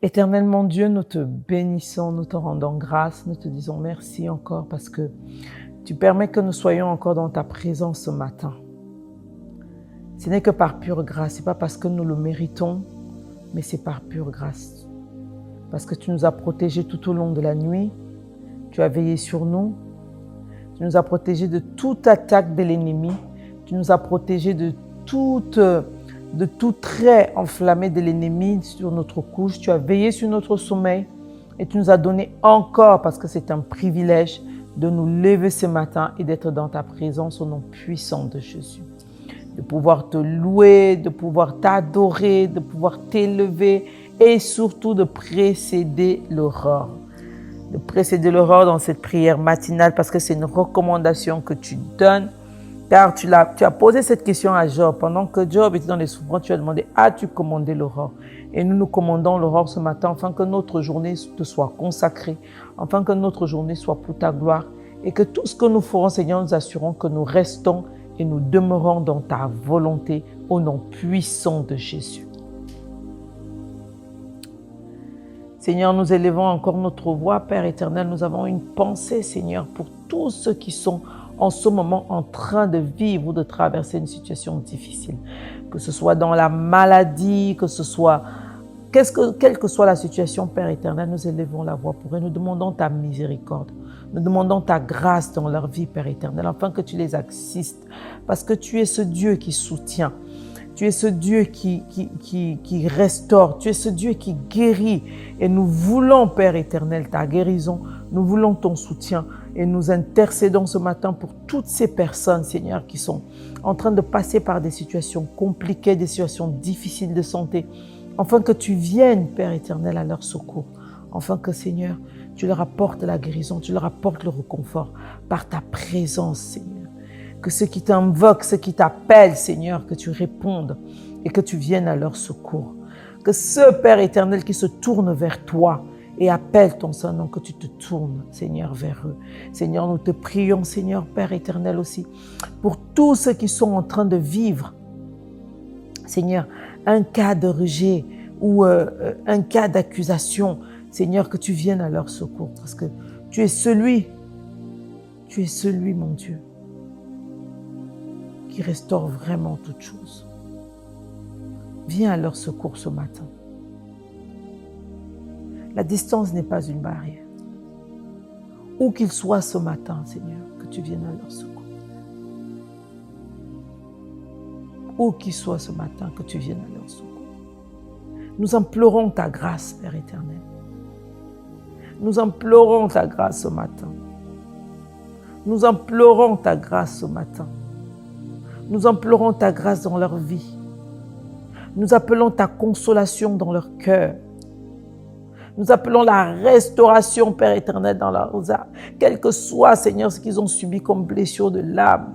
Éternel mon Dieu, nous te bénissons, nous te rendons grâce, nous te disons merci encore parce que tu permets que nous soyons encore dans ta présence ce matin. Ce n'est que par pure grâce, ce n'est pas parce que nous le méritons, mais c'est par pure grâce. Parce que tu nous as protégés tout au long de la nuit, tu as veillé sur nous, tu nous as protégés de toute attaque de l'ennemi, tu nous as protégés de tout trait enflammé de l'ennemi sur notre couche. Tu as veillé sur notre sommeil et tu nous as donné encore, parce que c'est un privilège, de nous lever ce matin et d'être dans ta présence au nom puissant de Jésus. De pouvoir te louer, de pouvoir t'adorer, de pouvoir t'élever et surtout de précéder l'aurore. De précéder l'aurore dans cette prière matinale parce que c'est une recommandation que tu donnes. Car tu as posé cette question à Job. Pendant que Job était dans les souffrances, tu as demandé, as-tu commandé l'aurore? Et nous commandons l'aurore ce matin, afin que notre journée te soit consacrée, afin que notre journée soit pour ta gloire, et que tout ce que nous ferons, Seigneur, nous assurons que nous restons et nous demeurons dans ta volonté, au nom puissant de Jésus. Seigneur, nous élevons encore notre voix, Père éternel. Nous avons une pensée, Seigneur, pour tous ceux qui sont en ce moment en train de vivre ou de traverser une situation difficile. Que ce soit dans la maladie, que ce soit, quelle que soit la situation, Père éternel, nous élevons la voix pour eux. Nous demandons ta miséricorde. Nous demandons ta grâce dans leur vie, Père éternel, afin que tu les assistes. Parce que tu es ce Dieu qui soutient. Tu es ce Dieu qui restaure. Tu es ce Dieu qui guérit. Et nous voulons, Père éternel, ta guérison. Nous voulons ton soutien. Et nous intercédons ce matin pour toutes ces personnes, Seigneur, qui sont en train de passer par des situations compliquées, des situations difficiles de santé, afin que tu viennes, Père éternel, à leur secours. Afin que, Seigneur, tu leur apportes la guérison, tu leur apportes le réconfort par ta présence, Seigneur. Que ceux qui t'invoquent, ceux qui t'appellent, Seigneur, que tu répondes et que tu viennes à leur secours. Que ceux, Père éternel, qui se tournent vers toi et appellent ton Saint-Nom, que tu te tournes, Seigneur, vers eux. Seigneur, nous te prions, Seigneur, Père éternel aussi, pour tous ceux qui sont en train de vivre, Seigneur, un cas de rejet ou un cas d'accusation, Seigneur, que tu viennes à leur secours, parce que tu es celui, mon Dieu, qui restaure vraiment toutes choses. Viens à leur secours ce matin. La distance n'est pas une barrière. Où qu'ils soient ce matin, Seigneur, que tu viennes à leur secours. Où qu'ils soient ce matin, que tu viennes à leur secours. Nous implorons ta grâce, Père éternel. Nous implorons ta grâce ce matin. Nous implorons ta grâce ce matin. Nous implorons ta grâce dans leur vie. Nous appelons ta consolation dans leur cœur. Nous appelons la restauration, Père éternel, dans leurs âmes. Quel que soit, Seigneur, ce qu'ils ont subi comme blessure de l'âme.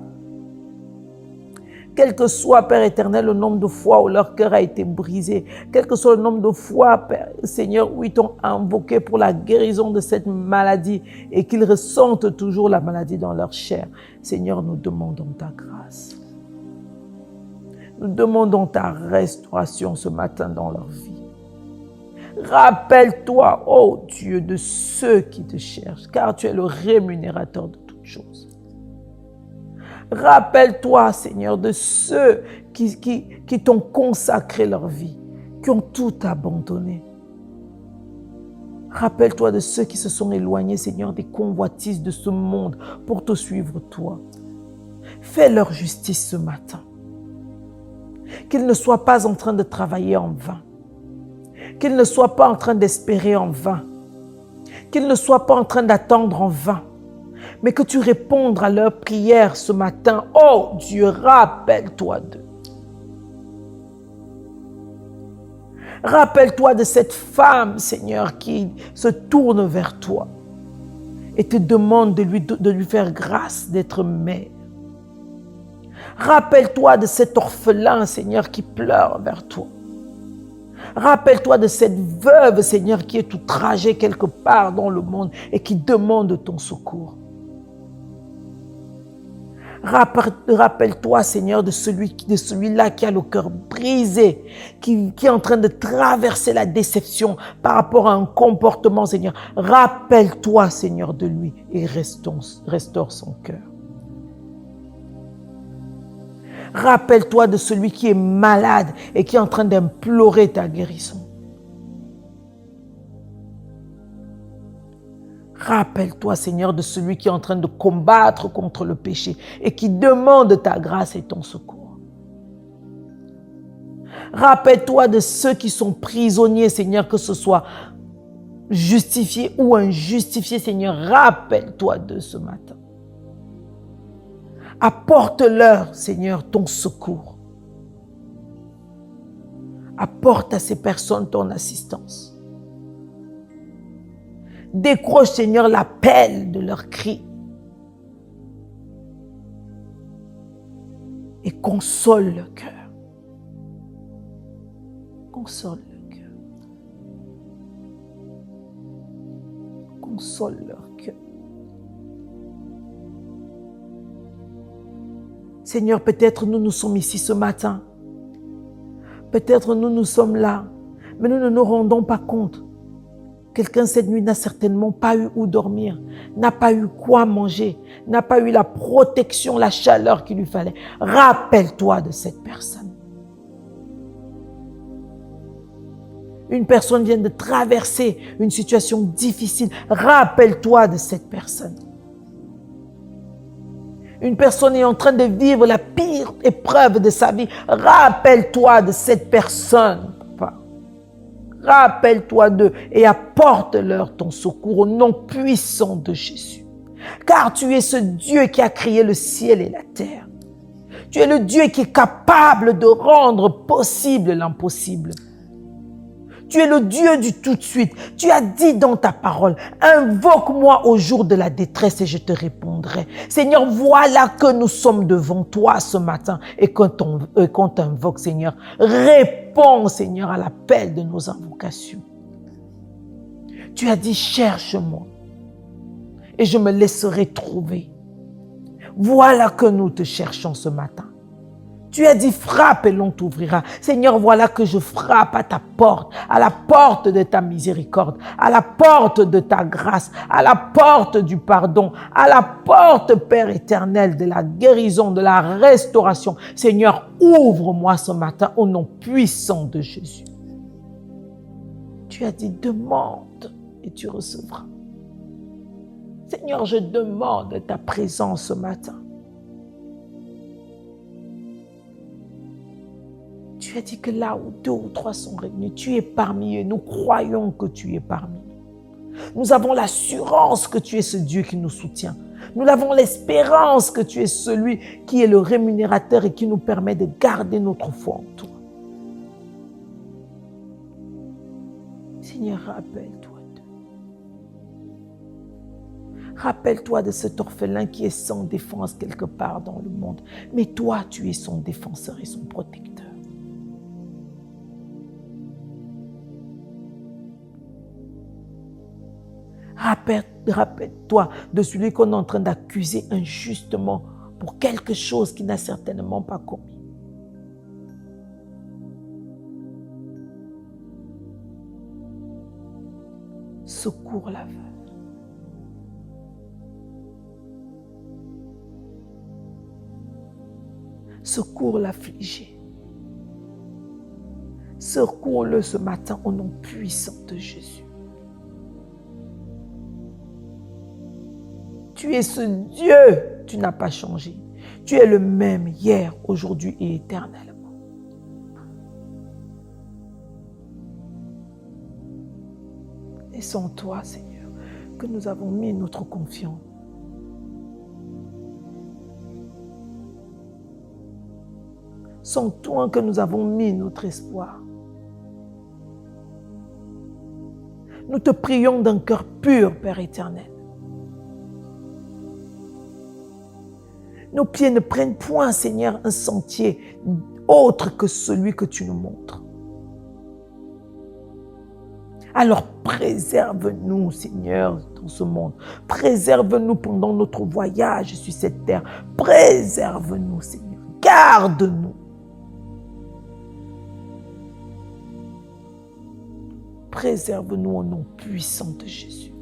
Quel que soit, Père éternel, le nombre de fois où leur cœur a été brisé. Quel que soit le nombre de fois, Père, Seigneur, où ils t'ont invoqué pour la guérison de cette maladie et qu'ils ressentent toujours la maladie dans leur chair. Seigneur, nous demandons ta grâce. Nous demandons ta restauration ce matin dans leur vie. Rappelle-toi, ô Dieu, de ceux qui te cherchent, car tu es le rémunérateur de toutes choses. Rappelle-toi, Seigneur, de ceux qui t'ont consacré leur vie, qui ont tout abandonné. Rappelle-toi de ceux qui se sont éloignés, Seigneur, des convoitises de ce monde pour te suivre, toi. Fais leur justice ce matin. Qu'ils ne soient pas en train de travailler en vain. Qu'ils ne soient pas en train d'espérer en vain. Qu'ils ne soient pas en train d'attendre en vain. Mais que tu répondes à leurs prières ce matin. Oh Dieu, rappelle-toi d'eux. Rappelle-toi de cette femme, Seigneur, qui se tourne vers toi et te demande de lui faire grâce d'être mère. Rappelle-toi de cet orphelin, Seigneur, qui pleure vers toi. Rappelle-toi de cette veuve, Seigneur, qui est outragée quelque part dans le monde et qui demande ton secours. Rappelle-toi, Seigneur, de celui-là qui a le cœur brisé, qui est en train de traverser la déception par rapport à un comportement, Seigneur. Rappelle-toi, Seigneur, de lui et restaure son cœur. Rappelle-toi de celui qui est malade et qui est en train d'implorer ta guérison. Rappelle-toi, Seigneur, de celui qui est en train de combattre contre le péché et qui demande ta grâce et ton secours. Rappelle-toi de ceux qui sont prisonniers, Seigneur, que ce soit justifiés ou injustifiés, Seigneur. Rappelle-toi de ce matin. Apporte-leur, Seigneur, ton secours. Apporte à ces personnes ton assistance. Décroche, Seigneur, l'appel de leurs cris. Et console le cœur. Console le cœur. Console leur cœur. Seigneur, peut-être nous sommes ici ce matin. Peut-être nous sommes là, mais nous ne nous rendons pas compte. Quelqu'un cette nuit n'a certainement pas eu où dormir, n'a pas eu quoi manger, n'a pas eu la protection, la chaleur qu'il lui fallait. Rappelle-toi de cette personne. Une personne vient de traverser une situation difficile. Rappelle-toi de cette personne. Une personne est en train de vivre la pire épreuve de sa vie. Rappelle-toi de cette personne. Rappelle-toi d'eux et apporte-leur ton secours au nom puissant de Jésus. Car tu es ce Dieu qui a créé le ciel et la terre. Tu es le Dieu qui est capable de rendre possible l'impossible. Tu es le Dieu du tout de suite. Tu as dit dans ta parole, invoque-moi au jour de la détresse et je te répondrai. Seigneur, voilà que nous sommes devant toi ce matin et quand on t'invoque, Seigneur, réponds, Seigneur, à l'appel de nos invocations. Tu as dit, cherche-moi et je me laisserai trouver. Voilà que nous te cherchons ce matin. Tu as dit, frappe et l'on t'ouvrira. Seigneur, voilà que je frappe à ta porte, à la porte de ta miséricorde, à la porte de ta grâce, à la porte du pardon, à la porte, Père éternel, de la guérison, de la restauration. Seigneur, ouvre-moi ce matin au nom puissant de Jésus. Tu as dit, demande et tu recevras. Seigneur, je demande ta présence ce matin. Tu as dit que là où 2 ou 3 sont réunis, tu es parmi eux. Nous croyons que tu es parmi nous. Nous avons l'assurance que tu es ce Dieu qui nous soutient. Nous avons l'espérance que tu es celui qui est le rémunérateur et qui nous permet de garder notre foi en toi. Seigneur, rappelle-toi d'eux. Rappelle-toi de cet orphelin qui est sans défense quelque part dans le monde. Mais toi, tu es son défenseur et son protecteur. Rappelle-toi de celui qu'on est en train d'accuser injustement pour quelque chose qu'il n'a certainement pas commis. Secours la veuve. Secours l'affligé. Secours-le ce matin au nom puissant de Jésus. Tu es ce Dieu, tu n'as pas changé. Tu es le même hier, aujourd'hui et éternellement. Et c'est en toi, Seigneur, que nous avons mis notre confiance. C'est en toi que nous avons mis notre espoir. Nous te prions d'un cœur pur, Père éternel. Nos pieds ne prennent point, Seigneur, un sentier autre que celui que tu nous montres. Alors préserve-nous, Seigneur, dans ce monde. Préserve-nous pendant notre voyage sur cette terre. Préserve-nous, Seigneur. Garde-nous. Préserve-nous au nom puissant de Jésus.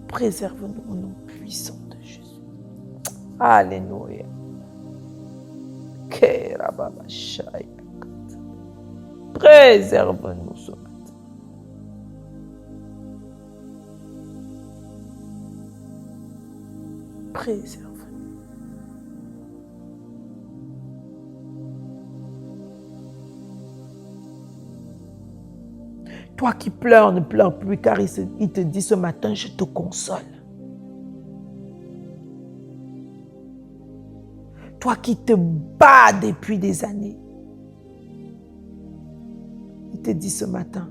Préserve-nous au nom puissant de Jésus. Alléluia. Préserve-nous ce matin. Préserve-nous. Toi qui pleures, ne pleure plus, car il te dit ce matin, je te console. Toi qui te bats depuis des années, il te dit ce matin,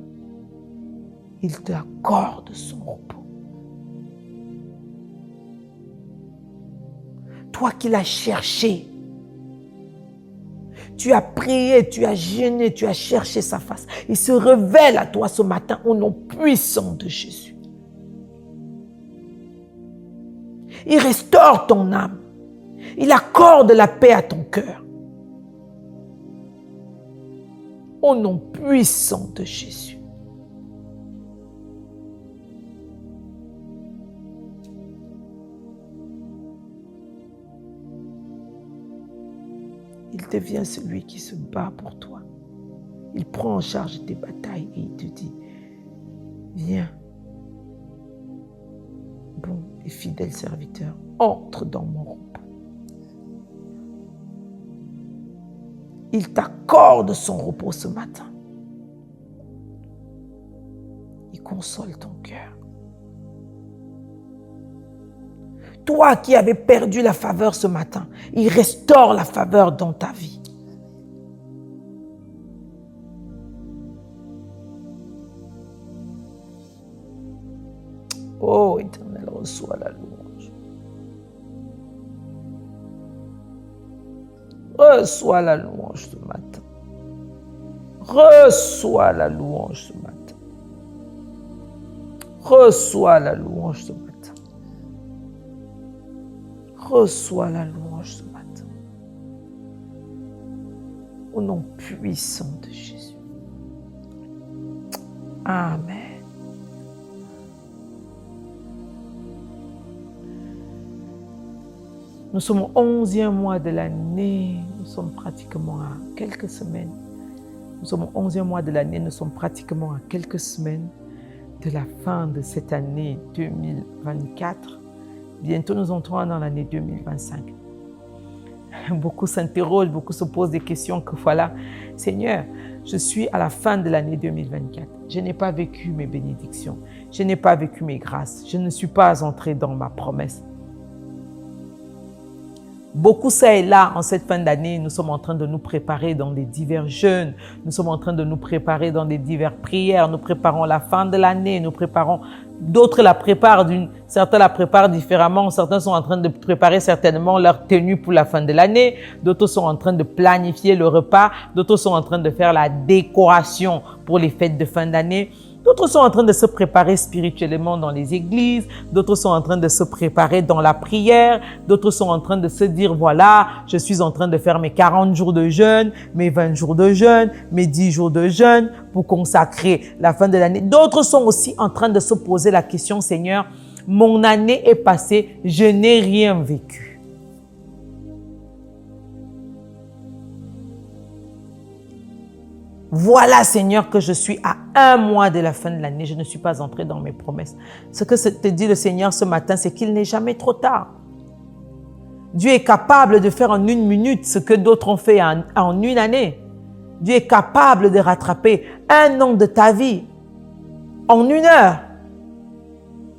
il t'accorde son repos. Toi qui l'as cherché, tu as prié, tu as jeûné, tu as cherché sa face. Il se révèle à toi ce matin au nom puissant de Jésus. Il restaure ton âme. Il accorde la paix à ton cœur. Au nom puissant de Jésus. Il devient celui qui se bat pour toi. Il prend en charge tes batailles et il te dit, viens, bon et fidèle serviteur, entre dans mon repos. Il t'accorde son repos ce matin. Il console ton cœur. Toi qui avais perdu la faveur ce matin, il restaure la faveur dans ta vie. Oh, Éternel, reçois la louange. Reçois la louange ce matin. Reçois la louange ce matin. Reçois la louange ce matin. Reçois la louange ce matin. Au nom puissant de Jésus. Amen. Nous sommes au 11e mois de l'année. Nous sommes pratiquement à quelques semaines. Nous sommes au 11e mois de l'année. Nous sommes pratiquement à quelques semaines de la fin de cette année 2024. Bientôt, nous entrons dans l'année 2025. Beaucoup s'interrogent, beaucoup se posent des questions que voilà, Seigneur, je suis à la fin de l'année 2024. Je n'ai pas vécu mes bénédictions. Je n'ai pas vécu mes grâces. Je ne suis pas entré dans ma promesse. Beaucoup ça et là, en cette fin d'année, nous sommes en train de nous préparer dans des divers jeûnes. Nous sommes en train de nous préparer dans des diverses prières. Nous préparons la fin de l'année. Nous préparons, d'autres la préparent certains la préparent différemment. Certains sont en train de préparer certainement leur tenue pour la fin de l'année. D'autres sont en train de planifier le repas. D'autres sont en train de faire la décoration pour les fêtes de fin d'année. D'autres sont en train de se préparer spirituellement dans les églises. D'autres sont en train de se préparer dans la prière. D'autres sont en train de se dire, voilà, je suis en train de faire mes 40 jours de jeûne, mes 20 jours de jeûne, mes 10 jours de jeûne pour consacrer la fin de l'année. D'autres sont aussi en train de se poser la question, Seigneur, mon année est passée, je n'ai rien vécu. Voilà, Seigneur, que je suis à 1 mois de la fin de l'année. Je ne suis pas entré dans mes promesses. Ce que te dit le Seigneur ce matin, c'est qu'il n'est jamais trop tard. Dieu est capable de faire en 1 minute ce que d'autres ont fait en 1 année. Dieu est capable de rattraper 1 an de ta vie en 1 heure.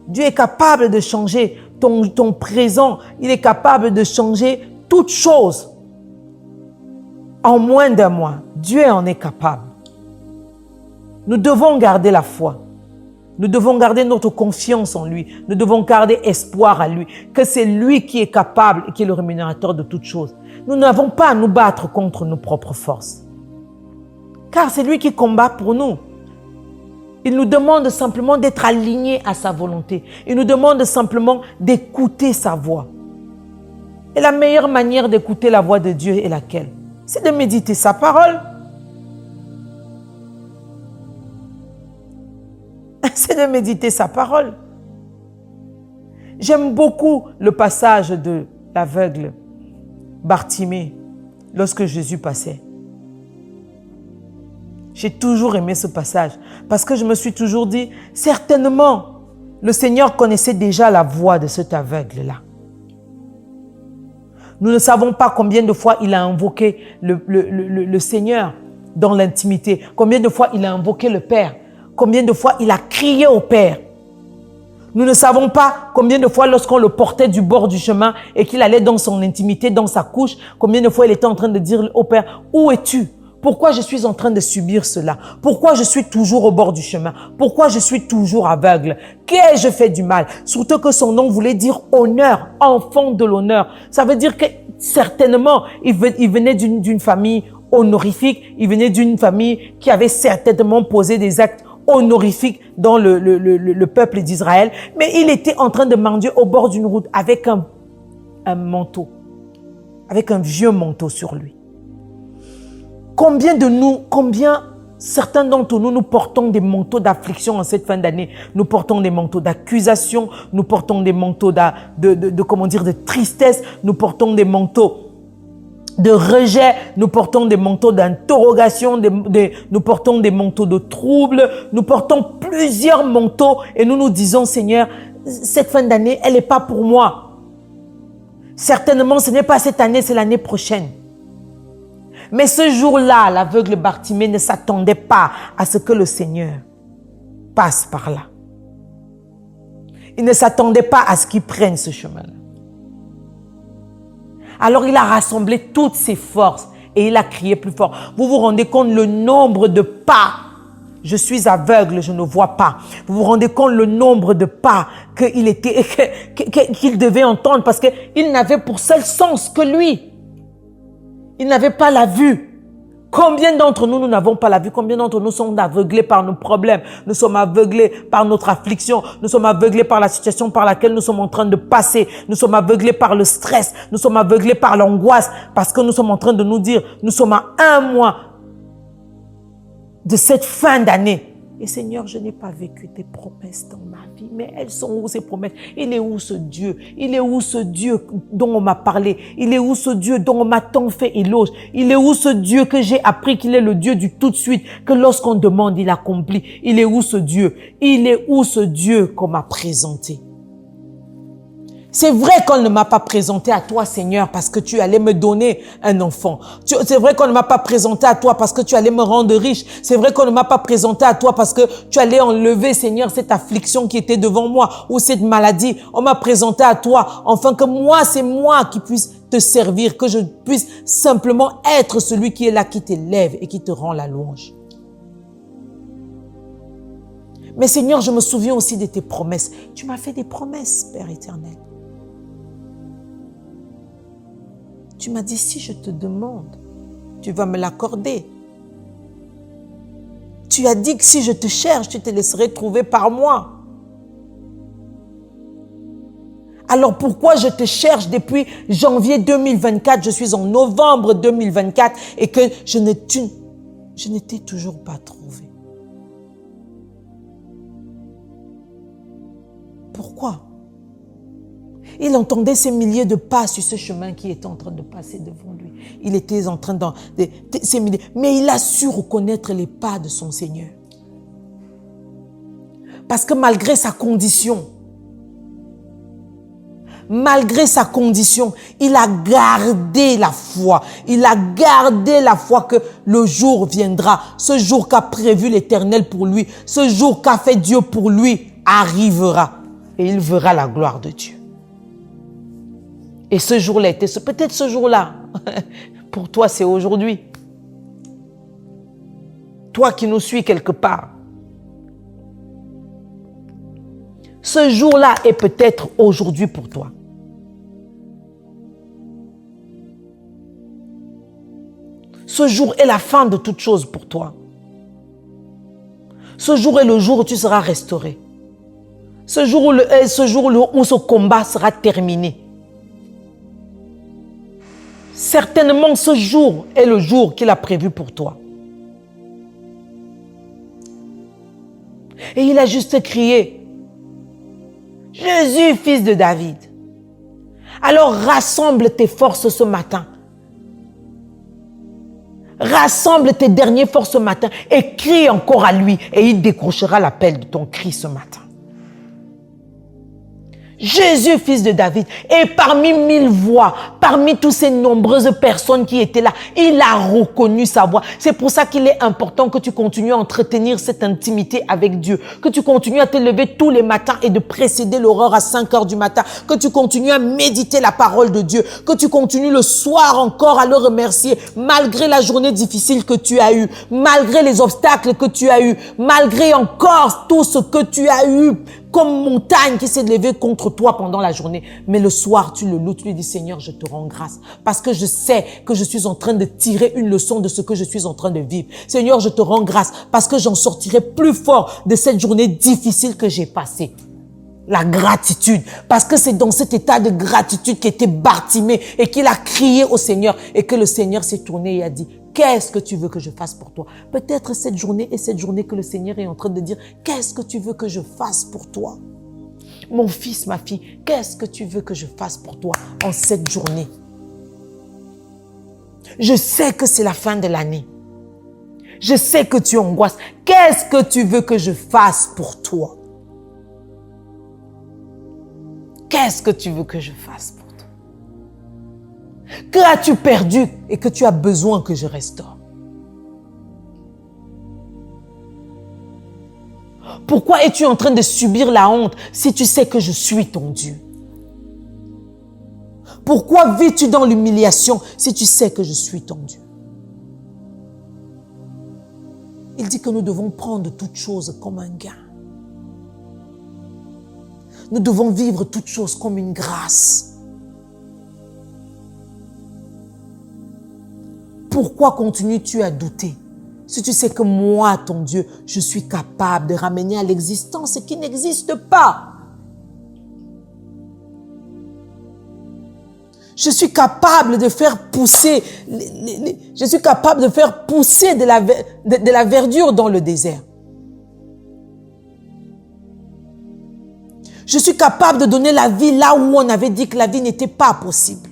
Dieu est capable de changer ton présent. Il est capable de changer toute chose en moins d'1 mois. Dieu en est capable. Nous devons garder la foi. Nous devons garder notre confiance en lui. Nous devons garder espoir à lui. Que c'est lui qui est capable et qui est le rémunérateur de toutes choses. Nous n'avons pas à nous battre contre nos propres forces. Car c'est lui qui combat pour nous. Il nous demande simplement d'être alignés à sa volonté. Il nous demande simplement d'écouter sa voix. Et la meilleure manière d'écouter la voix de Dieu est laquelle? C'est de méditer sa parole. C'est de méditer sa parole. J'aime beaucoup le passage de l'aveugle Bartimée lorsque Jésus passait. J'ai toujours aimé ce passage parce que je me suis toujours dit, certainement, le Seigneur connaissait déjà la voix de cet aveugle-là. Nous ne savons pas combien de fois il a invoqué le Seigneur dans l'intimité, combien de fois il a invoqué le Père, combien de fois il a crié au Père. Nous ne savons pas combien de fois lorsqu'on le portait du bord du chemin et qu'il allait dans son intimité, dans sa couche, combien de fois il était en train de dire au Père, où es-tu? Pourquoi je suis en train de subir cela? Pourquoi je suis toujours au bord du chemin? Pourquoi je suis toujours aveugle? Qu'ai-je fait du mal? Surtout que son nom voulait dire honneur, enfant de l'honneur. Ça veut dire que certainement, il venait d'une famille honorifique, il venait d'une famille qui avait certainement posé des actes honorifiques dans le peuple d'Israël. Mais il était en train de mendier au bord d'une route avec un manteau, avec un vieux manteau sur lui. Combien certains d'entre nous, nous portons des manteaux d'affliction en cette fin d'année. Nous portons des manteaux d'accusation, nous portons des manteaux de tristesse, nous portons des manteaux de rejet, nous portons des manteaux d'interrogation, nous portons des manteaux de trouble, nous portons plusieurs manteaux et nous nous disons, Seigneur, cette fin d'année, elle n'est pas pour moi. Certainement, ce n'est pas cette année, c'est l'année prochaine. Mais ce jour-là, l'aveugle Bartimée ne s'attendait pas à ce que le Seigneur passe par là. Il ne s'attendait pas à ce qu'il prenne ce chemin-là. Alors il a rassemblé toutes ses forces et il a crié plus fort. Vous vous rendez compte le nombre de pas? Je suis aveugle, je ne vois pas. Vous vous rendez compte le nombre de pas qu'il devait entendre parce qu'il n'avait pour seul sens que lui. Il n'avait pas la vue. Combien d'entre nous, nous n'avons pas la vue? Combien d'entre nous sommes aveuglés par nos problèmes? Nous sommes aveuglés par notre affliction. Nous sommes aveuglés par la situation par laquelle nous sommes en train de passer. Nous sommes aveuglés par le stress. Nous sommes aveuglés par l'angoisse parce que nous sommes en train de nous dire, nous sommes à 1 mois de cette fin d'année. Et Seigneur, je n'ai pas vécu tes promesses dans ma vie. Mais elles sont où ces promesses? Il est où ce Dieu? Il est où ce Dieu dont on m'a parlé? Il est où ce Dieu dont on m'a tant fait éloge? Il est où ce Dieu que j'ai appris qu'il est le Dieu du tout de suite, que lorsqu'on demande, il accomplit? Il est où ce Dieu? Il est où ce Dieu qu'on m'a présenté? C'est vrai qu'on ne m'a pas présenté à toi, Seigneur, parce que tu allais me donner un enfant. C'est vrai qu'on ne m'a pas présenté à toi parce que tu allais me rendre riche. C'est vrai qu'on ne m'a pas présenté à toi parce que tu allais enlever, Seigneur, cette affliction qui était devant moi ou cette maladie. On m'a présenté à toi, afin que moi, c'est moi qui puisse te servir, que je puisse simplement être celui qui est là, qui t'élève et qui te rend la louange. Mais Seigneur, je me souviens aussi de tes promesses. Tu m'as fait des promesses, Père éternel. Tu m'as dit, si je te demande, tu vas me l'accorder. Tu as dit que si je te cherche, tu te laisserais trouver par moi. Alors pourquoi je te cherche depuis janvier 2024, je suis en novembre 2024 et que je ne t'ai toujours pas trouvé? Pourquoi? Il entendait ces milliers de pas sur ce chemin qui était en train de passer devant lui. Il était en train de ces milliers, mais il a su reconnaître les pas de son Seigneur. Parce que malgré sa condition, il a gardé la foi. Il a gardé la foi que le jour viendra. Ce jour qu'a prévu l'Éternel pour lui, ce jour qu'a fait Dieu pour lui, arrivera. Et il verra la gloire de Dieu. Et ce jour-là était peut-être ce jour-là. Pour toi, c'est aujourd'hui. Toi qui nous suis quelque part. Ce jour-là est peut-être aujourd'hui pour toi. Ce jour est la fin de toute chose pour toi. Ce jour est le jour où tu seras restauré. Ce jour où ce combat sera terminé. Certainement, ce jour est le jour qu'il a prévu pour toi. Et il a juste crié, « Jésus, fils de David. » Alors rassemble tes forces ce matin. Rassemble tes dernières forces ce matin et crie encore à lui et il décrochera l'appel de ton cri ce matin. Jésus, fils de David, et parmi 1000 voix, parmi toutes ces nombreuses personnes qui étaient là, il a reconnu sa voix. C'est pour ça qu'il est important que tu continues à entretenir cette intimité avec Dieu, que tu continues à te lever tous les matins et de précéder l'aurore à 5 heures du matin, que tu continues à méditer la parole de Dieu, que tu continues le soir encore à le remercier, malgré la journée difficile que tu as eue, malgré les obstacles que tu as eus, malgré encore tout ce que tu as eu comme montagne qui s'est levée contre toi pendant la journée. Mais le soir, tu le loues, tu lui dis, Seigneur, je te rends grâce parce que je sais que je suis en train de tirer une leçon de ce que je suis en train de vivre. Seigneur, je te rends grâce parce que j'en sortirai plus fort de cette journée difficile que j'ai passée. La gratitude, parce que c'est dans cet état de gratitude qu'était Bartimée et qu'il a crié au Seigneur et que le Seigneur s'est tourné et a dit, qu'est-ce que tu veux que je fasse pour toi? Peut-être cette journée est cette journée que le Seigneur est en train de dire, qu'est-ce que tu veux que je fasse pour toi? Mon fils, ma fille, qu'est-ce que tu veux que je fasse pour toi en cette journée? Je sais que c'est la fin de l'année. Je sais que tu angoisses. Qu'est-ce que tu veux que je fasse pour toi? Qu'est-ce que tu veux que je fasse pour toi? Que as-tu perdu et que tu as besoin que je restaure? Pourquoi es-tu en train de subir la honte si tu sais que je suis ton Dieu? Pourquoi vis-tu dans l'humiliation si tu sais que je suis ton Dieu? Il dit que nous devons prendre toutes choses comme un gain. Nous devons vivre toutes choses comme une grâce. Pourquoi continues-tu à douter? Si tu sais que moi, ton Dieu, je suis capable de ramener à l'existence ce qui n'existe pas. Je suis capable de faire pousser, de la verdure dans le désert. Je suis capable de donner la vie là où on avait dit que la vie n'était pas possible.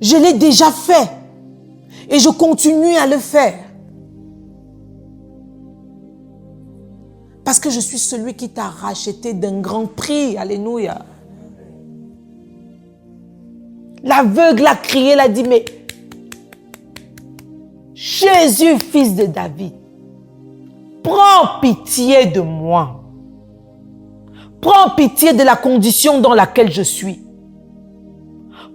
Je l'ai déjà fait et je continue à le faire. Parce que je suis celui qui t'a racheté d'un grand prix. Alléluia. L'aveugle a crié, il a dit, mais Jésus, fils de David, prends pitié de moi. Prends pitié de la condition dans laquelle je suis.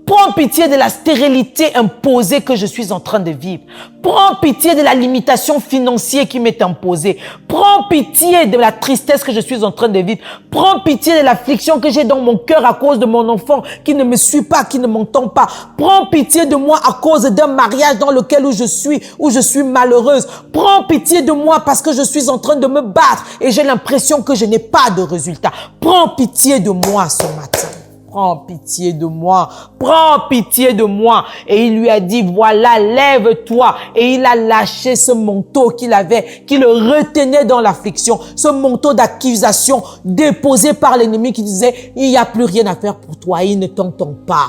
Prends pitié de la stérilité imposée que je suis en train de vivre. Prends pitié de la limitation financière qui m'est imposée. Prends pitié de la tristesse que je suis en train de vivre. Prends pitié de l'affliction que j'ai dans mon cœur à cause de mon enfant qui ne me suit pas, qui ne m'entend pas. Prends pitié de moi à cause d'un mariage dans lequel où je suis malheureuse. Prends pitié de moi parce que je suis en train de me battre et j'ai l'impression que je n'ai pas de résultat. Prends pitié de moi ce matin. Prends pitié de moi, prends pitié de moi. Et il lui a dit, voilà, lève-toi. Et il a lâché ce manteau qu'il avait, qui le retenait dans l'affliction. Ce manteau d'accusation déposé par l'ennemi qui disait, il n'y a plus rien à faire pour toi, il ne t'entend pas.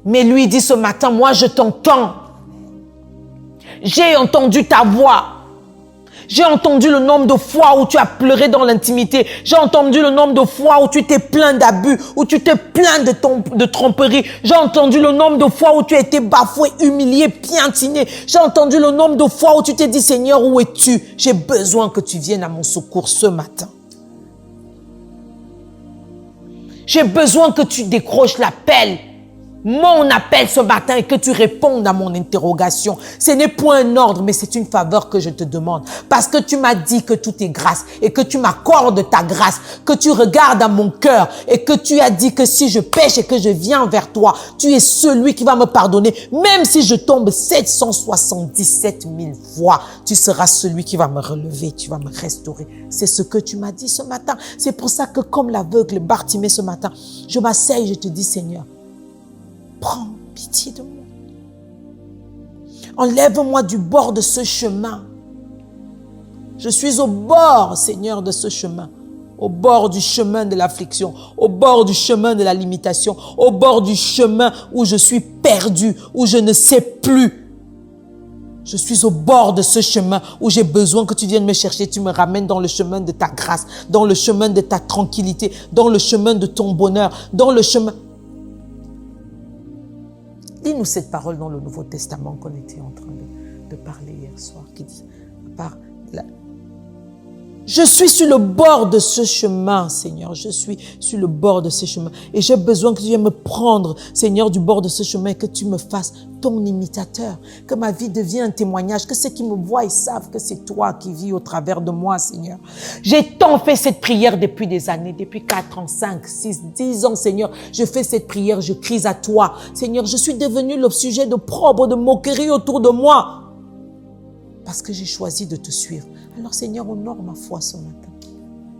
Mais lui dit ce matin, moi je t'entends. J'ai entendu ta voix. J'ai entendu le nombre de fois où tu as pleuré dans l'intimité. J'ai entendu le nombre de fois où tu t'es plaint d'abus, où tu t'es plaint de tromperie. J'ai entendu le nombre de fois où tu as été bafoué, humilié, piétiné. J'ai entendu le nombre de fois où tu t'es dit, Seigneur, où es-tu? J'ai besoin que tu viennes à mon secours ce matin. J'ai besoin que tu décroches l'appel mon appel ce matin est que tu répondes à mon interrogation. Ce n'est point un ordre, mais c'est une faveur que je te demande. Parce que tu m'as dit que tout est grâce et que tu m'accordes ta grâce, que tu regardes à mon cœur et que tu as dit que si je pêche et que je viens vers toi, tu es celui qui va me pardonner. Même si je tombe 777 000 fois, tu seras celui qui va me relever, tu vas me restaurer. C'est ce que tu m'as dit ce matin. C'est pour ça que comme l'aveugle Bartimée ce matin, je m'asseye et je te dis, Seigneur, prends pitié de moi. Enlève-moi du bord de ce chemin. Je suis au bord, Seigneur, de ce chemin. Au bord du chemin de l'affliction, au bord du chemin de la limitation, au bord du chemin où je suis perdu, où je ne sais plus. Je suis au bord de ce chemin où j'ai besoin que tu viennes me chercher, tu me ramènes dans le chemin de ta grâce, dans le chemin de ta tranquillité, dans le chemin de ton bonheur, dans le chemin... Lis-nous cette parole dans le Nouveau Testament qu'on était en train de parler hier soir, qui dit, je suis sur le bord de ce chemin, Seigneur. Je suis sur le bord de ce chemin. Et j'ai besoin que tu viennes me prendre, Seigneur, du bord de ce chemin et que tu me fasses ton imitateur. Que ma vie devienne un témoignage. Que ceux qui me voient, ils savent que c'est toi qui vis au travers de moi, Seigneur. J'ai tant fait cette prière depuis des années, depuis 4 ans, 5, 6, 10 ans, Seigneur. Je fais cette prière, je crie à toi. Seigneur, je suis devenu le sujet de propre, de moquerie autour de moi. Parce que j'ai choisi de te suivre. Alors Seigneur, honore ma foi ce matin.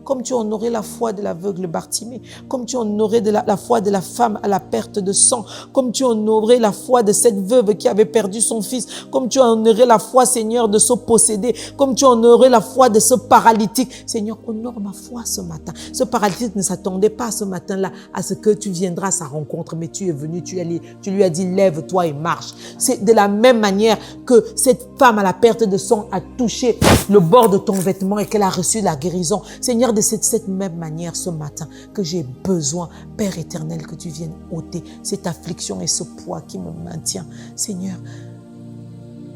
Comme tu as honoré la foi de l'aveugle Bartimée, comme tu as honoré la foi de la femme à la perte de sang, comme tu as honoré la foi de cette veuve qui avait perdu son fils, comme tu as honoré la foi, Seigneur, de ce possédé, comme tu as honoré la foi de ce paralytique. Seigneur, honore ma foi ce matin. Ce paralytique ne s'attendait pas ce matin-là à ce que tu viendras à sa rencontre, mais tu es venu, tu lui as dit, lève-toi et marche. C'est de la même manière que cette femme à la perte de sang a touché le bord de ton vêtement et qu'elle a reçu la guérison. Seigneur, de cette même manière ce matin que j'ai besoin, Père éternel, que tu viennes ôter cette affliction et ce poids qui me maintient, Seigneur,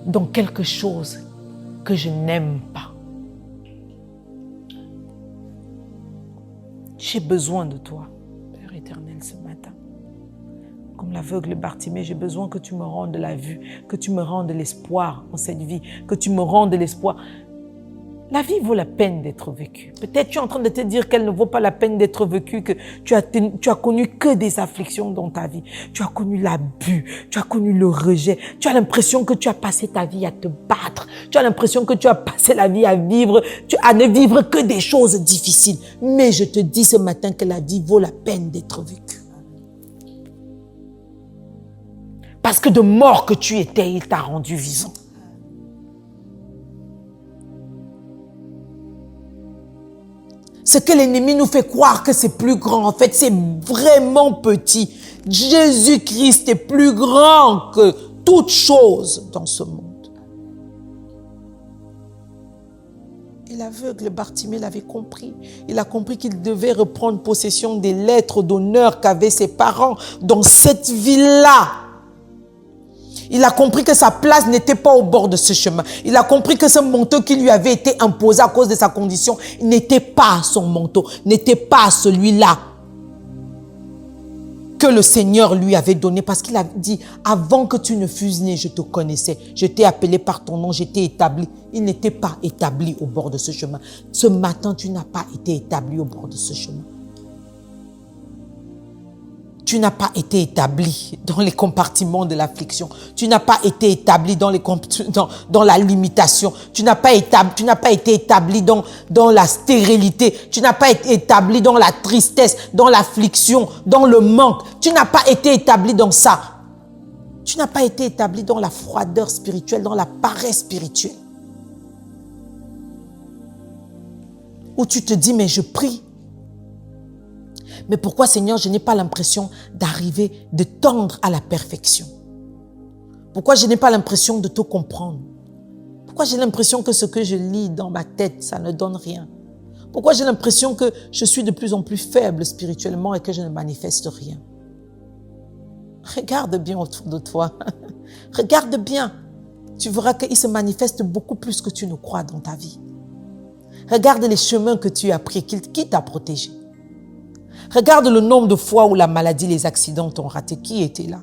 dans quelque chose que je n'aime pas. J'ai besoin de toi, Père éternel, ce matin. Comme l'aveugle Bartimée, j'ai besoin que tu me rendes la vue, que tu me rendes l'espoir en cette vie, que tu me rendes l'espoir. La vie vaut la peine d'être vécue. Peut-être tu es en train de te dire qu'elle ne vaut pas la peine d'être vécue, que tu as connu que des afflictions dans ta vie. Tu as connu l'abus, tu as connu le rejet. Tu as l'impression que tu as passé ta vie à te battre. Tu as l'impression que tu as passé la vie à vivre, à ne vivre que des choses difficiles. Mais je te dis ce matin que la vie vaut la peine d'être vécue. Parce que de mort que tu étais, il t'a rendu vivant. Ce que l'ennemi nous fait croire que c'est plus grand, en fait, c'est vraiment petit. Jésus-Christ est plus grand que toute chose dans ce monde. Et l'aveugle Bartimée l'avait compris. Il a compris qu'il devait reprendre possession des lettres d'honneur qu'avaient ses parents dans cette ville-là. Il a compris que sa place n'était pas au bord de ce chemin. Il a compris que ce manteau qui lui avait été imposé à cause de sa condition n'était pas son manteau, n'était pas celui-là que le Seigneur lui avait donné. Parce qu'il a dit, avant que tu ne fusses né, je te connaissais. Je t'ai appelé par ton nom, je t'ai établi. Il n'était pas établi au bord de ce chemin. Ce matin, tu n'as pas été établi au bord de ce chemin. Tu n'as pas été établi dans les compartiments de l'affliction. Tu n'as pas été établi dans la limitation. Tu n'as pas été établi dans la stérilité. Tu n'as pas été établi dans la tristesse, dans l'affliction, dans le manque. Tu n'as pas été établi dans ça. Tu n'as pas été établi dans la froideur spirituelle, dans la paresse spirituelle. Où tu te dis, mais je prie. Mais pourquoi, Seigneur, je n'ai pas l'impression d'arriver, de tendre à la perfection? Pourquoi je n'ai pas l'impression de tout comprendre? Pourquoi j'ai l'impression que ce que je lis dans ma tête, ça ne donne rien? Pourquoi j'ai l'impression que je suis de plus en plus faible spirituellement et que je ne manifeste rien? Regarde bien autour de toi. Regarde bien. Tu verras qu'il se manifeste beaucoup plus que tu ne crois dans ta vie. Regarde les chemins que tu as pris, qui t'a protégé. Regarde le nombre de fois où la maladie, les accidents t'ont raté. Qui était là?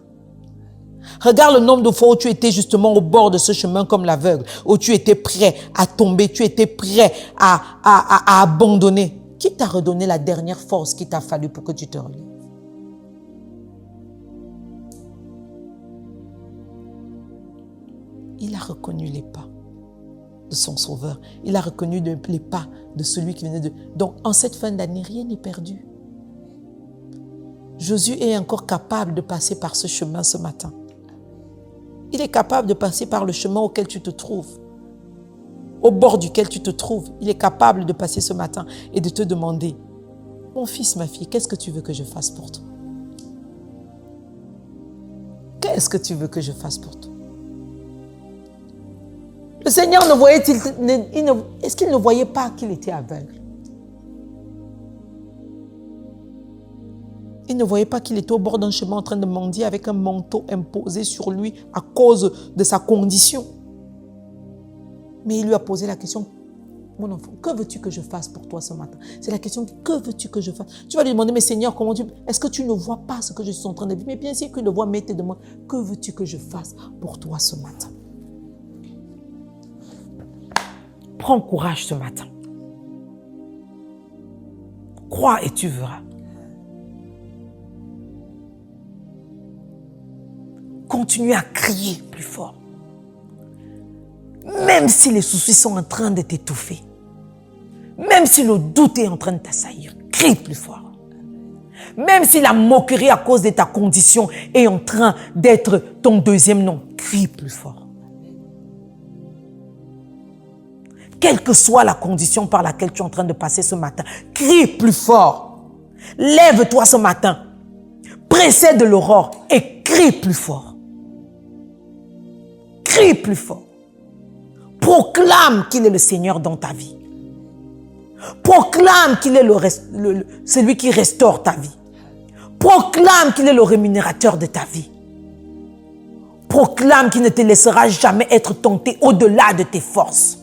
Regarde le nombre de fois où tu étais justement au bord de ce chemin comme l'aveugle, où tu étais prêt à tomber, tu étais prêt à abandonner. Qui t'a redonné la dernière force qu'il t'a fallu pour que tu te relèves? Il a reconnu les pas de son sauveur. Il a reconnu les pas de celui qui venait de... Donc, en cette fin d'année, rien n'est perdu. Jésus est encore capable de passer par ce chemin ce matin. Il est capable de passer par le chemin auquel tu te trouves, au bord duquel tu te trouves. Il est capable de passer ce matin et de te demander, mon fils, ma fille, qu'est-ce que tu veux que je fasse pour toi? Qu'est-ce que tu veux que je fasse pour toi? Le Seigneur ne voyait-il, est-ce qu'il ne voyait pas qu'il était aveugle? Il ne voyait pas qu'il était au bord d'un chemin en train de mendier avec un manteau imposé sur lui à cause de sa condition. Mais il lui a posé la question, mon enfant, que veux-tu que je fasse pour toi ce matin? C'est la question, que veux-tu que je fasse? Tu vas lui demander, mais Seigneur, est-ce que tu ne vois pas ce que je suis en train de vivre? Mais bien sûr qu'il le voit, mais il te demande, que veux-tu que je fasse pour toi ce matin? Prends courage ce matin. Crois et tu verras. Continue à crier plus fort. Même si les soucis sont en train de t'étouffer. Même si le doute est en train de t'assaillir. Crie plus fort. Même si la moquerie à cause de ta condition est en train d'être ton deuxième nom. Crie plus fort. Quelle que soit la condition par laquelle tu es en train de passer ce matin, crie plus fort. Lève-toi ce matin. Précède l'aurore et crie plus fort. Crie plus fort. Proclame qu'il est le Seigneur dans ta vie. Proclame qu'il est celui qui restaure ta vie. Proclame qu'il est le rémunérateur de ta vie. Proclame qu'il ne te laissera jamais être tenté au-delà de tes forces.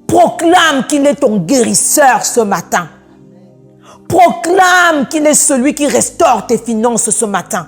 Proclame qu'il est ton guérisseur ce matin. Proclame qu'il est celui qui restaure tes finances ce matin.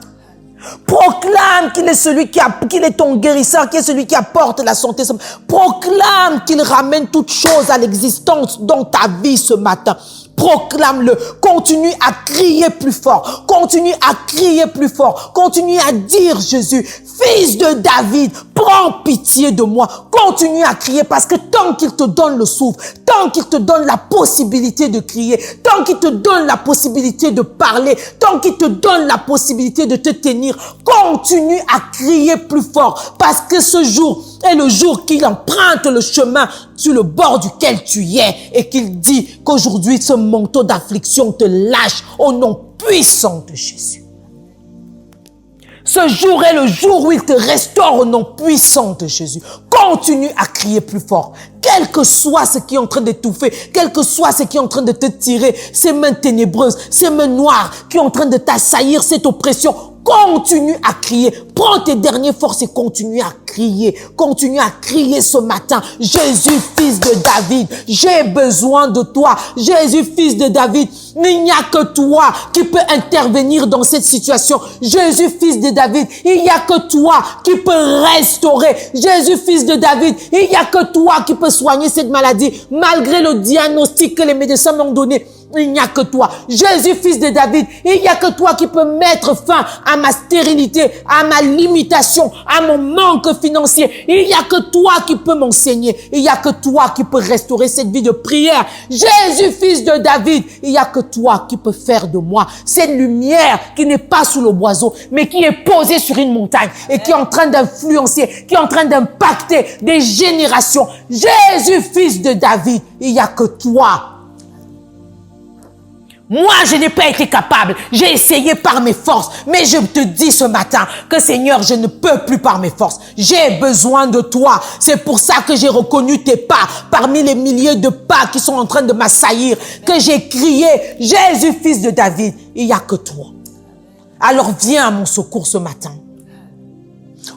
Proclame qu'il est celui qu'il est ton guérisseur, qui est celui qui apporte la santé. Proclame qu'il ramène toutes choses à l'existence dans ta vie ce matin. Proclame-le. Continue à crier plus fort. Continue à crier plus fort. Continue à dire, Jésus, fils de David, prends pitié de moi. Continue à crier parce que tant qu'il te donne le souffle, tant qu'il te donne la possibilité de crier, tant qu'il te donne la possibilité de parler, tant qu'il te donne la possibilité de te tenir, continue à crier plus fort parce que ce jour est le jour qu'il emprunte le chemin sur le bord duquel tu es et qu'il dit qu'aujourd'hui ce manteau d'affliction te lâche au nom puissant de Jésus. Ce jour est le jour où il te restaure au nom puissant de Jésus. Continue à crier plus fort. Quel que soit ce qui est en train d'étouffer, quel que soit ce qui est en train de te tirer, ces mains ténébreuses, ces mains noires qui sont en train de t'assaillir, cette oppression, continue à crier. Prends tes dernières forces et continue à crier. Continue à crier ce matin. Jésus, fils de David, j'ai besoin de toi. Jésus, fils de David, il n'y a que toi qui peux intervenir dans cette situation. Jésus, fils de David, il n'y a que toi qui peux restaurer. Jésus, fils de David, il n'y a que toi qui peux soigner cette maladie. Malgré le diagnostic que les médecins m'ont donné, il n'y a que toi. Jésus, fils de David, il n'y a que toi qui peux mettre fin à ma stérilité, à ma limitation, à mon manque financier. Il n'y a que toi qui peux m'enseigner. Il n'y a que toi qui peux restaurer cette vie de prière. Jésus, fils de David, il n'y a que toi qui peux faire de moi cette lumière qui n'est pas sous le boiseau, mais qui est posée sur une montagne et qui est en train d'influencer, qui est en train d'impacter des générations. Jésus, fils de David, il n'y a que toi. Moi, je n'ai pas été capable. J'ai essayé par mes forces. Mais je te dis ce matin que Seigneur, je ne peux plus par mes forces. J'ai besoin de toi. C'est pour ça que j'ai reconnu tes pas parmi les milliers de pas qui sont en train de m'assaillir. Que j'ai crié, Jésus, fils de David, il n'y a que toi. Alors viens à mon secours ce matin.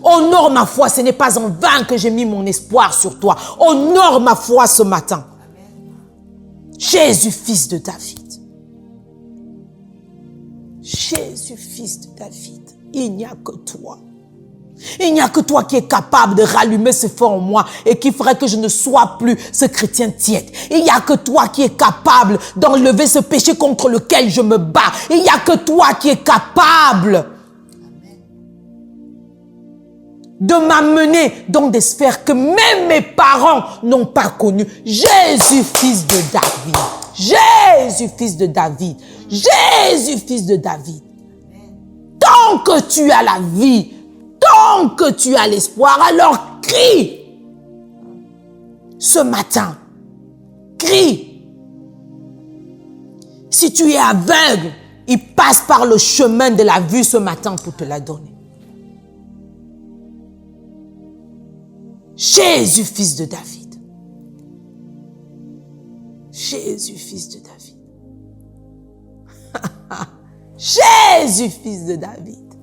Honore ma foi. Ce n'est pas en vain que j'ai mis mon espoir sur toi. Honore ma foi ce matin. Jésus, fils de David. Jésus, fils de David, il n'y a que toi. Il n'y a que toi qui es capable de rallumer ce feu en moi et qui ferait que je ne sois plus ce chrétien tiède. Il n'y a que toi qui es capable d'enlever ce péché contre lequel je me bats. Il n'y a que toi qui es capable de m'amener dans des sphères que même mes parents n'ont pas connues. Jésus, fils de David. Jésus, fils de David. Jésus, fils de David. Tant que tu as la vie, tant que tu as l'espoir, alors crie. Ce matin, crie. Si tu es aveugle, il passe par le chemin de la vue ce matin pour te la donner. Jésus, fils de David. Jésus, fils de David. Jésus, fils de David.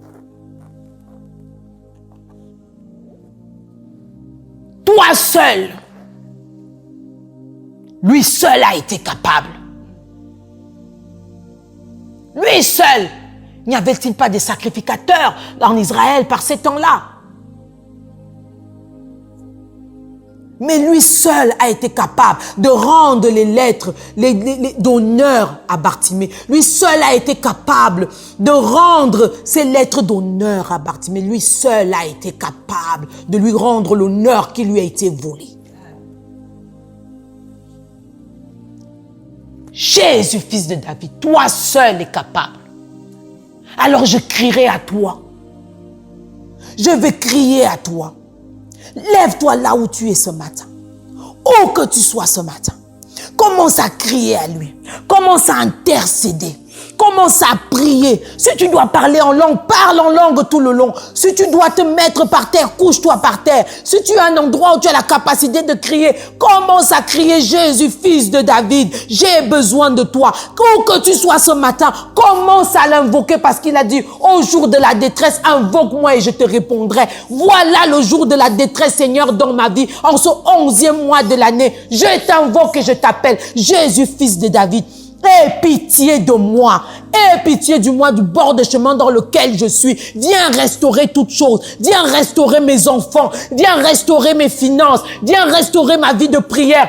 Toi seul, lui seul a été capable. Lui seul. N'y avait-il pas des sacrificateurs en Israël par ces temps-là? Mais lui seul a été capable de rendre les lettres d'honneur à Bartimée. Lui seul a été capable de rendre ces lettres d'honneur à Bartimée. Lui seul a été capable de lui rendre l'honneur qui lui a été volé. Jésus, fils de David, toi seul es capable. Alors je crierai à toi. Je vais crier à toi. Lève-toi là où tu es ce matin. Où que tu sois ce matin. Commence à crier à lui. Commence à intercéder. Commence à prier. Si tu dois parler en langue, parle en langue tout le long. Si tu dois te mettre par terre, couche-toi par terre. Si tu as un endroit où tu as la capacité de crier, commence à crier Jésus, fils de David. J'ai besoin de toi. Où que tu sois ce matin, commence à l'invoquer parce qu'il a dit au jour de la détresse, invoque-moi et je te répondrai. Voilà le jour de la détresse, Seigneur, dans ma vie. En ce 11e mois de l'année, je t'invoque et je t'appelle Jésus, fils de David. Aie pitié de moi. Aie pitié du moi, du bord de chemin dans lequel je suis. Viens restaurer toutes choses. Viens restaurer mes enfants. Viens restaurer mes finances. Viens restaurer ma vie de prière.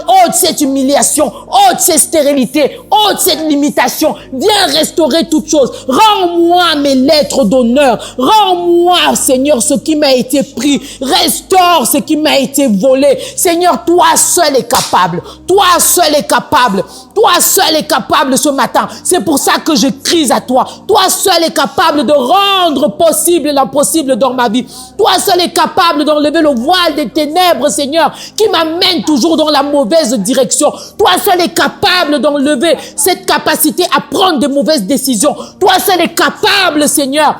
Ôte cette humiliation. Ôte cette stérilité. Ôte cette limitation. Viens restaurer toutes choses. Rends-moi mes lettres d'honneur. Rends-moi, Seigneur, ce qui m'a été pris. Restaure ce qui m'a été volé. Seigneur, toi seul es capable. Toi seul es capable. Toi seul es capable ce matin. C'est pour ça que je crie à toi. Toi seul es capable de rendre possible l'impossible dans ma vie. Toi seul es capable d'enlever le voile des ténèbres, Seigneur, qui m'amène toujours dans la mauvaise direction. Toi seul es capable d'enlever cette capacité à prendre de mauvaises décisions. Toi seul es capable, Seigneur,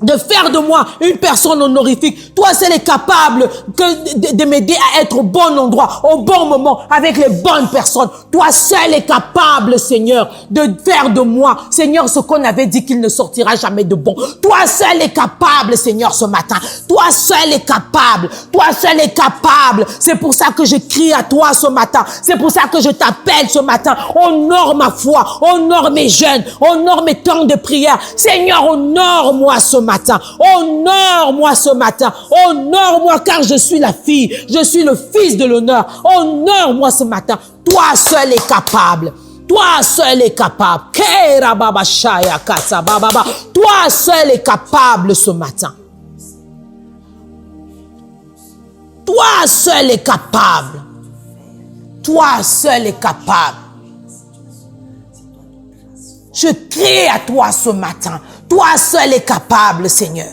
de faire de moi une personne honorifique. Toi seul es capable de m'aider à être au bon endroit, au bon moment, avec les bonnes personnes. Toi seul es capable, Seigneur, de faire de moi, Seigneur, ce qu'on avait dit qu'il ne sortira jamais de bon. Toi seul es capable, Seigneur, ce matin. Toi seul es capable. Toi seul es capable. C'est pour ça que je crie à toi ce matin. C'est pour ça que je t'appelle ce matin. Honore ma foi. Honore mes jeûnes. Honore mes temps de prière. Seigneur, honore-moi ce matin. Honore-moi ce matin. Honore-moi car je suis la fille. Je suis le fils de l'honneur. Honore-moi ce matin. Toi seul es capable. Toi seul es capable. Toi seul es capable ce matin. Toi seul es capable. Toi seul es capable. Je crie à toi ce matin. Toi seul es capable, Seigneur.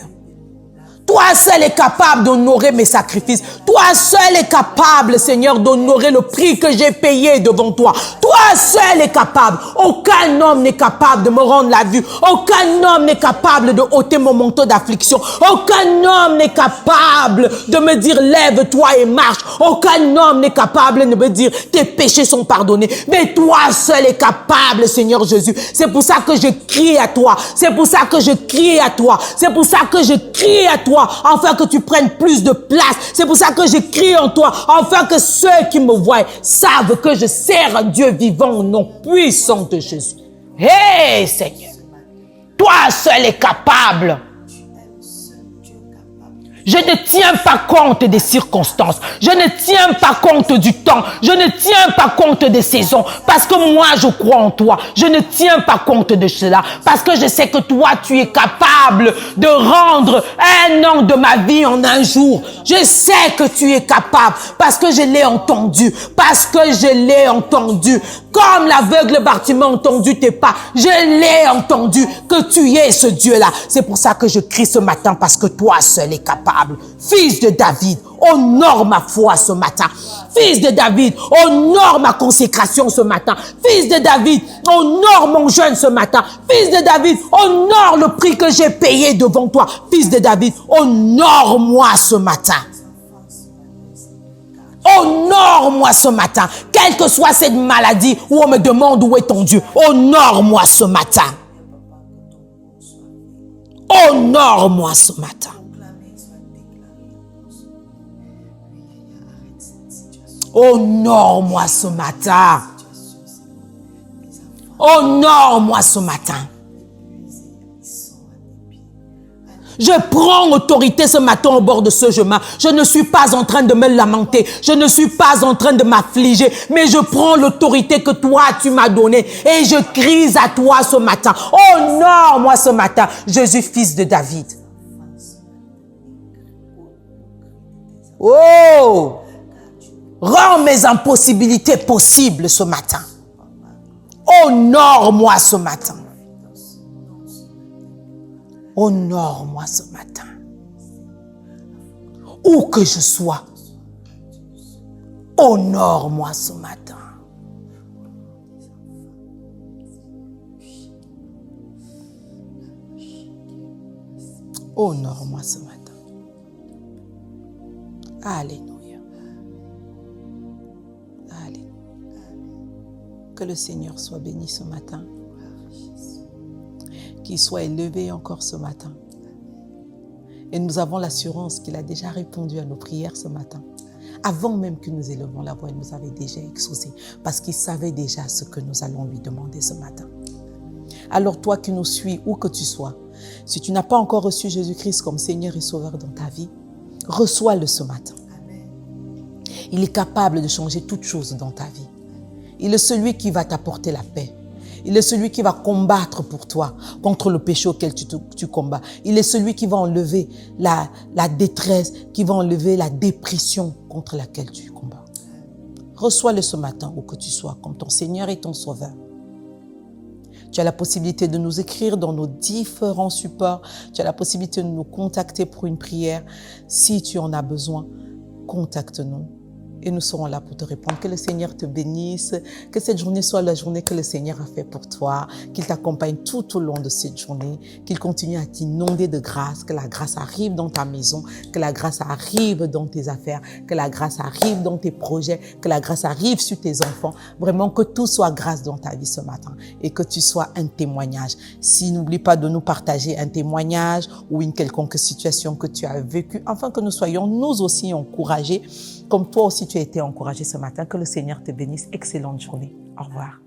Toi seul es capable d'honorer mes sacrifices. Toi seul es capable, Seigneur, d'honorer le prix que j'ai payé devant toi. Toi seul es capable. Aucun homme n'est capable de me rendre la vue. Aucun homme n'est capable de ôter mon manteau d'affliction. Aucun homme n'est capable de me dire lève-toi et marche. Aucun homme n'est capable de me dire tes péchés sont pardonnés. Mais toi seul es capable, Seigneur Jésus. C'est pour ça que je crie à toi. C'est pour ça que je crie à toi. C'est pour ça que je crie à toi. Afin que tu prennes plus de place. C'est pour ça que je crie en toi, afin que ceux qui me voient savent que je sers un Dieu vivant au nom puissant de Jésus. Hey Seigneur, toi seul es capable. Je ne tiens pas compte des circonstances. Je ne tiens pas compte du temps. Je ne tiens pas compte des saisons. Parce que moi, je crois en toi. Je ne tiens pas compte de cela. Parce que je sais que toi, tu es capable de rendre 1 an de ma vie en 1 jour. Je sais que tu es capable. Parce que je l'ai entendu. Parce que je l'ai entendu. Comme l'aveugle Bartimée a entendu tes pas. Je l'ai entendu que tu es ce Dieu-là. C'est pour ça que je crie ce matin. Parce que toi seul es capable. Fils de David, honore ma foi ce matin. Fils de David, honore ma consécration ce matin. Fils de David, honore mon jeûne ce matin. Fils de David, honore le prix que j'ai payé devant toi. Fils de David, honore-moi ce matin. Honore-moi ce matin. Quelle que soit cette maladie où on me demande où est ton Dieu. Honore-moi ce matin. Honore-moi ce matin. Honore-moi ce matin. Honore-moi ce matin. Je prends autorité ce matin au bord de ce chemin. Je ne suis pas en train de me lamenter. Je ne suis pas en train de m'affliger. Mais je prends l'autorité que toi, tu m'as donnée. Et je crie à toi ce matin. Honore-moi ce matin. Jésus, fils de David. Oh! Rends mes impossibilités possibles ce matin. Honore-moi ce matin. Honore-moi ce matin. Où que je sois, honore-moi ce matin. Honore-moi ce matin. Alléluia. Alléluia. Que le Seigneur soit béni ce matin. Qu'il soit élevé encore ce matin. Et nous avons l'assurance qu'il a déjà répondu à nos prières ce matin. Avant même que nous élevons la voix, il nous avait déjà exaucé. Parce qu'il savait déjà ce que nous allons lui demander ce matin. Alors toi qui nous suis, où que tu sois, si tu n'as pas encore reçu Jésus-Christ comme Seigneur et Sauveur dans ta vie, reçois-le ce matin. Il est capable de changer toutes choses dans ta vie. Il est celui qui va t'apporter la paix. Il est celui qui va combattre pour toi contre le péché auquel tu combats. Il est celui qui va enlever la détresse, qui va enlever la dépression contre laquelle tu combats. Reçois-le ce matin où que tu sois comme ton Seigneur et ton Sauveur. Tu as la possibilité de nous écrire dans nos différents supports. Tu as la possibilité de nous contacter pour une prière. Si tu en as besoin, contacte-nous. Et nous serons là pour te répondre. Que le Seigneur te bénisse. Que cette journée soit la journée que le Seigneur a fait pour toi. Qu'il t'accompagne tout au long de cette journée. Qu'il continue à t'inonder de grâce. Que la grâce arrive dans ta maison. Que la grâce arrive dans tes affaires. Que la grâce arrive dans tes projets. Que la grâce arrive sur tes enfants. Vraiment que tout soit grâce dans ta vie ce matin. Et que tu sois un témoignage. Si n'oublie pas de nous partager un témoignage ou une quelconque situation que tu as vécue. Afin que nous soyons nous aussi encouragés. Comme toi aussi tu as été encouragé ce matin. Que le Seigneur te bénisse. Excellente journée. Au revoir.